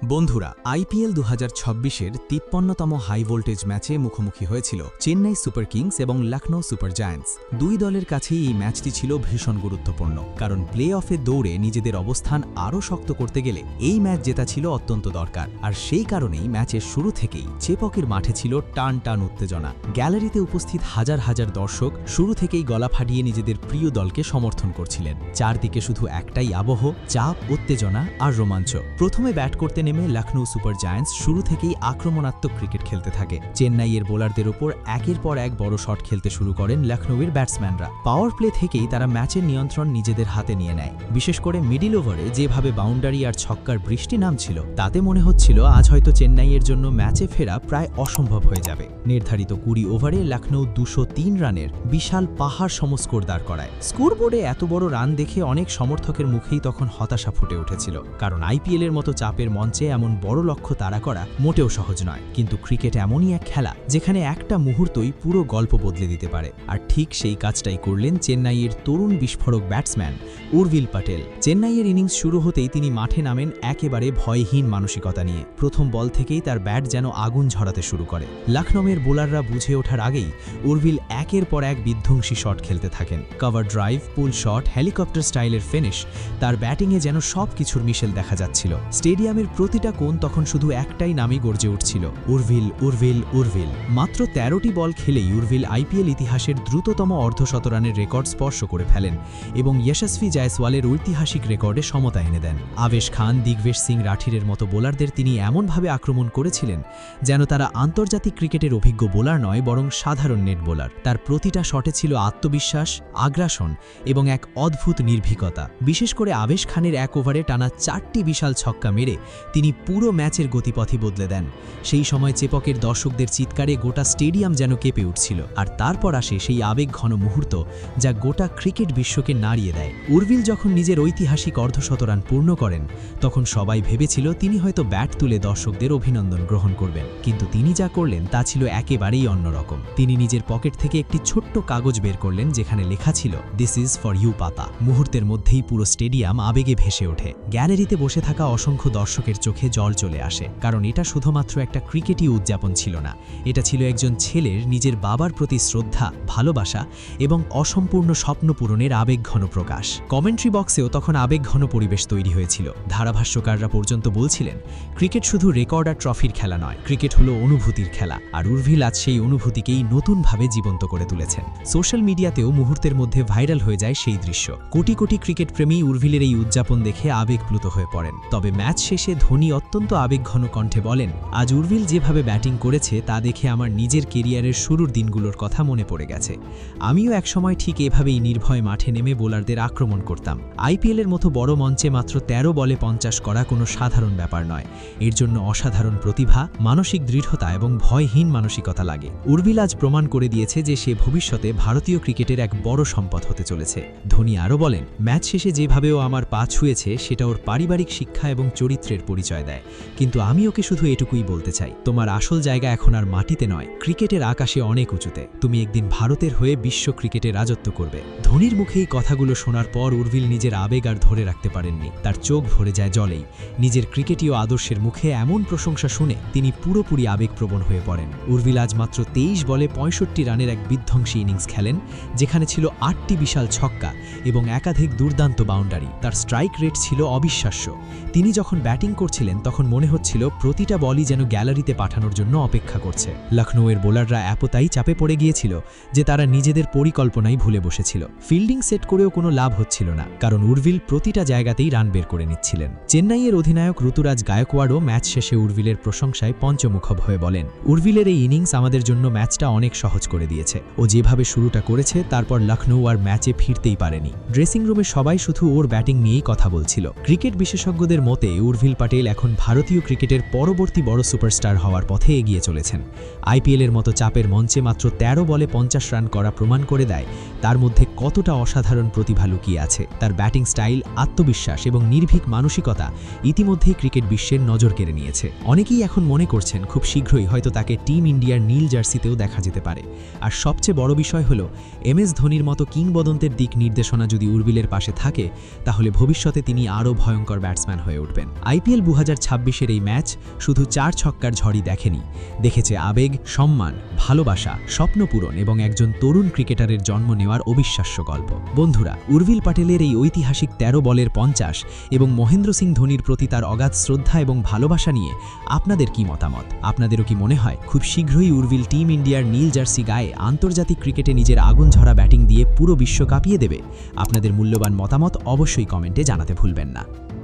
বন্ধুরা, IPL ২০২৬-এর ৫৩তম high voltage ম্যাচে মুখোমুখি হয়েছিল চেন্নাই সুপার কিংস এবং লখনৌ সুপার জায়ান্টস। দুই দলের কাছেই এই ম্যাচটি ছিল ভীষণ গুরুত্বপূর্ণ, কারণ প্লে অফে দৌড়ে নিজেদের অবস্থান আরও শক্ত করতে গেলে এই ম্যাচ জেতা ছিল অত্যন্ত দরকার। আর সেই কারণেই ম্যাচের শুরু থেকেই চেপকের মাঠে ছিল টান টান উত্তেজনা। গ্যালারিতে উপস্থিত হাজার হাজার দর্শক শুরু থেকেই গলা ফাটিয়ে নিজেদের প্রিয় দলকে সমর্থন করছিলেন। চারদিকে শুধু একটাই আবহ, চাপ, উত্তেজনা আর রোমাঞ্চ। প্রথমে ব্যাট করতে নেমে লখনৌ সুপার জায়ান্টস শুরু থেকেই আক্রমণাত্মক ক্রিকেট খেলতে থাকে। চেন্নাইয়ের বোলারদের ওপর একের পর এক বড় শট খেলতে শুরু করেন লখনৌয়ের ব্যাটসম্যানরা। পাওয়ার প্লে থেকেই তারা ম্যাচের নিয়ন্ত্রণ নিজেদের হাতে নিয়ে নেয়। বিশেষ করে মিডিল ওভারে যেভাবে বাউন্ডারি আর ছক্কার বৃষ্টি নামছিল, তাতে মনে হচ্ছিল আজ হয়তো চেন্নাইয়ের জন্য ম্যাচে ফেরা প্রায় অসম্ভব হয়ে যাবে। নির্ধারিত ২০ ওভারে লখনৌ ২০৩ রানের বিশাল পাহাড় সম স্কোর দাঁড় করায়। স্কোরবোর্ডে এত বড় রান দেখে অনেক সমর্থকের মুখেই তখন হতাশা ফুটে উঠেছিল, কারণ আইপিএলের মতো চাপের মঞ্চে এমন বড় লক্ষ্য তাড়া করা মোটেও সহজ নয়। কিন্তু ক্রিকেট এমনই এক খেলা যেখানে একটা মুহূর্তই পুরো গল্প বদলে দিতে পারে। আর ঠিক সেই কাজটাই করলেন চেন্নাইয়ের তরুণ বিস্ফোরক ব্যাটসম্যান উর্ভিল পটেল। চেন্নাইয়ের ইনিংস শুরু হতেই তিনি মাঠে নামেন একেবারে ভয়হীন মানসিকতা নিয়ে। প্রথম বল থেকেই তার ব্যাট যেন আগুন ঝরাতে শুরু করে। লখনৌয়ের বোলাররা বুঝে ওঠার আগেই উর্ভিল একের পর এক বিধ্বংসী শট খেলতে থাকেন। কভার ড্রাইভ, পুল শট, হেলিকপ্টার স্টাইলের ফিনিশ, তার ব্যাটিংয়ে যেন সব কিছুর মিশেল দেখা যাচ্ছিল। স্টেডিয়ামের প্রতিটা কোণ তখন শুধু একটাই নামই গর্জে উঠছিল, উর্ভিল, উর্ভিল, উর্ভিল। মাত্র ১৩টি বল খেলেই উর্ভিল আইপিএল ইতিহাসের দ্রুততম অর্ধশতরানের রেকর্ড স্পর্শ করে ফেলেন এবং যশস্বী জয়সওয়ালের ঐতিহাসিক রেকর্ডে সমতা এনে দেন। আবেশ খান, দিগ্বেশ সিং রাঠিরের মতো বোলারদের তিনি এমনভাবে আক্রমণ করেছিলেন যেন তারা আন্তর্জাতিক ক্রিকেটের অভিজ্ঞ বোলার নয়, বরং সাধারণ নেট বোলার। তার প্রতিটা শটে ছিল আত্মবিশ্বাস, আগ্রাসন এবং এক অদ্ভুত নির্ভীকতা। বিশেষ করে আবেশ খানের এক ওভারে টানা ৪টি বিশাল ছক্কা মেরে তিনি পুরো ম্যাচের গতিপথই বদলে দেন। সেই সময় চেপকের দর্শকদের চিৎকারে গোটা স্টেডিয়াম যেন কেঁপে উঠছিল। আর তারপর আসে সেই আবেগঘন মুহূর্ত যা গোটা ক্রিকেট বিশ্বকে নাড়িয়ে দেয়। উর্ভিল যখন নিজের ঐতিহাসিক অর্ধশতরান পূর্ণ করেন, তখন সবাই ভেবেছিল তিনি হয়তো ব্যাট তুলে দর্শকদের অভিনন্দন গ্রহণ করবেন। কিন্তু তিনি যা করলেন তা ছিল একেবারেই অন্যরকম। তিনি নিজের পকেট থেকে একটি ছোট্ট কাগজ বের করলেন, যেখানে লেখা ছিল this is for you papa. মুহূর্তের মধ্যেই পুরো স্টেডিয়াম আবেগে ভেসে ওঠে। গ্যালারিতে বসে থাকা অসংখ্য দর্শকের চোখে জল চলে আসে, কারণ এটা শুধুমাত্র একটা ক্রিকেটই উদযাপন ছিল না, এটা ছিল একজন ছেলের নিজের বাবার প্রতি শ্রদ্ধা, ভালোবাসা এবং অসম্পূর্ণ স্বপ্ন পূরণের আবেগঘন প্রকাশ। কমেন্ট্রি বক্সেও তখন আবেগঘন পরিবেশ তৈরি হয়েছিল। ধারাভাষ্যকাররা পর্যন্ত বলছিলেন ক্রিকেট শুধু রেকর্ড আর ট্রফির খেলা নয়, ক্রিকেট হলো অনুভূতির খেলা। আর উর্ভিল আজ সেই অনুভূতিকেই নতুনভাবে জীবন্ত করে তুলেছেন। সোশ্যাল মিডিয়াতেও মুহূর্তের মধ্যে ভাইরাল হয়ে যায় সেই দৃশ্য। কোটি কোটি ক্রিকেট প্রেমী উর্ভিলের এই উদযাপন দেখে আবেগপ্লুত হয়ে পড়েন। তবে ম্যাচ শেষে ধোনি অত্যন্ত আবেগঘন কণ্ঠে বলেন, আজ উর্ভিল যেভাবে ব্যাটিং করেছে তা দেখে আমার নিজের কেরিয়ারের শুরুর দিনগুলোর কথা মনে পড়ে গেছে। আমিও একসময় ঠিক এভাবেই নির্ভয় মাঠে নেমে বোলারদের আক্রমণ করতাম। আইপিএলের মতো বড় মঞ্চে মাত্র ১৩ বলে ৫০ করা কোনো সাধারণ ব্যাপার নয়। এর জন্য অসাধারণ প্রতিভা, মানসিক দৃঢ়তা এবং ভয়হীন মানসিকতা লাগে। উর্ভিল আজ প্রমাণ করে দিয়েছে যে সে ভবিষ্যতে ভারতীয় ক্রিকেটের এক বড় সম্পদ হতে চলেছে। ধোনি আরও বলেন, ম্যাচ শেষে যেভাবেও আমার পা ছুঁয়েছে সেটা ওর পারিবারিক শিক্ষা এবং চরিত্রের পরিচয় দেয়। কিন্তু আমি ওকে শুধু এটুকুই বলতে চাই, তোমার আসল জায়গা এখন আর মাটিতে নয়, ক্রিকেটের আকাশে অনেক উঁচুতে। তুমি একদিন ভারতের হয়ে বিশ্ব ক্রিকেটে রাজত্ব করবে। ধোনির মুখে এই কথাগুলো শোনার পর উর্ভিল নিজের আবেগ আর ধরে রাখতে পারেননি। তার চোখ ভরে যায় জলেই। নিজের ক্রিকেটীয় আদর্শের মুখে এমন প্রশংসা শুনে তিনি পুরোপুরি আবেগপ্রবণ হয়ে পড়েন। উর্ভিল আজ মাত্র ২৩ বলে ৬৫ রানের এক বিধ্বংসী ইনিংস খেলেন, যেখানে ছিল ৮টি বিশাল ছক্কা এবং একাধিক দুর্দান্ত বাউন্ডারি। তার স্ট্রাইক রেট ছিল অবিশ্বাস্য। তিনি যখন ব্যাটিং করছিলেন তখন মনে হচ্ছিল প্রতিটা বলই যেন গ্যালারিতে পাঠানোর জন্য অপেক্ষা করছে। লখনৌয়ের বোলাররা এতটাই চাপে পড়ে গিয়েছিল যে তারা নিজেদের পরিকল্পনাই ভুলে বসেছিল। ফিল্ডিং সেট করেও কোনো লাভ হচ্ছিল না, কারণ উর্ভিল প্রতিটা জায়গাতেই রান বের করে নিচ্ছিলেন। চেন্নাইয়ের অধিনায়ক ঋতুরাজ গায়কোয়াড়ও ম্যাচ শেষে উর্ভিলের প্রশংসায় পঞ্চমুখব হয়ে বলেন, উর্ভিলের এই ইনিংস আমাদের জন্য ম্যাচটা অনেক সহজ করে দিয়েছে। ও যেভাবে শুরুটা করেছে তারপর লখনৌ আর ম্যাচে ফিরতেই পারেনি। ড্রেসিং রুমে সবাই শুধু ওর ব্যাটিং নিয়েই কথা বলছিল। ক্রিকেট বিশেষজ্ঞদের মতে উর্ভিল পটেল এখন ভারতীয় ক্রিকেটের পরবর্তী বড় সুপারস্টার হওয়ার পথে এগিয়ে চলেছেন। আইপিএলের মতো চাপের মঞ্চে মাত্র ১৩ বলে ৫০ রান করা প্রমাণ করে দেয় তার মধ্যে কতটা অসাধারণ প্রতিভা লুকিয়ে আছে। তার ব্যাটিং স্টাইল, আত্মবিশ্বাস এবং নির্ভীক মানসিকতা ইতিমধ্যেই ক্রিকেট বিশ্বের নজর কেড়ে নিয়েছে। অনেকেই এখন মনে করছেন খুব শীঘ্রই হয়তো তাকে টিম ইন্ডিয়ার নীল জার্সিতেও দেখা যেতে পারে। আর সবচেয়ে বড় বিষয় হলো MS ধোনির মতো কিংবদন্তের দিক নির্দেশনা যদি উর্ভিলের পাশে থাকে, তাহলে ভবিষ্যতে তিনি আরও ভয়ঙ্কর ব্যাটসম্যান হয়ে উঠবেন। আইপিএল 2026-এর এই ম্যাচ শুধু 4 ছক্কার ঝড়ই দেখেনি, দেখেছে আবেগ, সম্মান, ভালোবাসা, স্বপ্নপূরণ এবং একজন তরুণ ক্রিকেটারের জন্ম নেওয়ার অবিশ্বাস্য গল্প। বন্ধুরা, উর্ভিল পাটেলের এই ঐতিহাসিক 13 বলের 50 এবং মহেন্দ্র সিং ধোনির প্রতি তার অগাধ শ্রদ্ধা এবং ভালোবাসা নিয়ে আপনাদের কি মতামত? আপনাদেরও কি মনে হয় খুব শীঘ্রই উর্ভিল টিম ইন্ডিয়ার নীল জার্সি গায়ে আন্তর্জাতিক ক্রিকেটে নিজের আগুন ঝরা ব্যাটিং দিয়ে পুরো বিশ্ব কাঁপিয়ে দেবে? আপনাদের মূল্যবান মতামত অবশ্যই কমেন্টে জানাতে ভুলবেন না।